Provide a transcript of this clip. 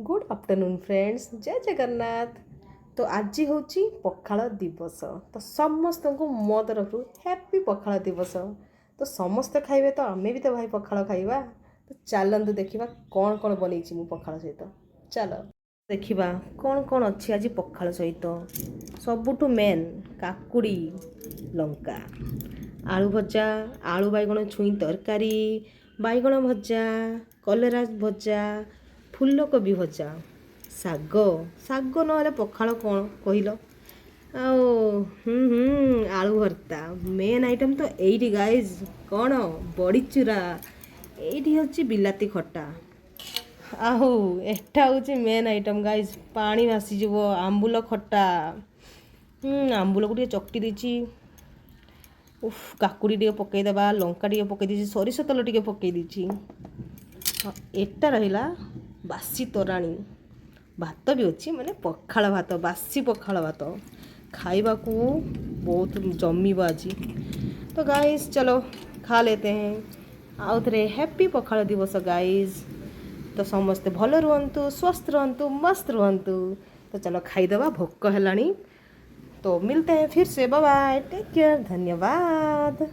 Good afternoon friends जय जगन्नाथ। तो आज हूँ पखाल दिवस। तो समस्त को मो तरफ हैप्पी पखाल दिवस। तो समस्त खाइबे तो आमे भी तो भाई पखाल खाइबा। तो चलतु देखा कौन कौन बन पखाल सहित। चल देखा कौन कौन अच्छी आज पखाल सहित। सबुठु मेन काकुड़ी लंका आलू भजा आलू बैगण छुई तरकारी बैगण भजा कलरा भजा फुलकोबी भजा शाग शाग ना पखाल कौन कहल आलू भर्ता मेन आइटम तो यही गाइज कौन बड़ी चूरा यही हूँ बिलाती खटा एटा हूँ मेन आइटम गाइज पानी भासीज आंबुल खटा आंबुल को चकटी देची उफ काकुड़ी टे पकईदेवा लंका टे पकई सरिष तेल टे पकई एटा रहा बासी तोराणी भात भी अच्छी माने पखाल भात बासी पखाल भात खाइबा को बहुत जमीब आज। तो गाइस चलो खा लेते हैं। आउ थे हैप्पी पखाल दिवस गाइस। तो समस्ते भल रुहंतु स्वस्थ रुहंतु मस्त रुहंतु। तो चलो खाईदबा भोक है। तो मिलते हैं फिर से बाय बाय टेक केयर धन्यवाद।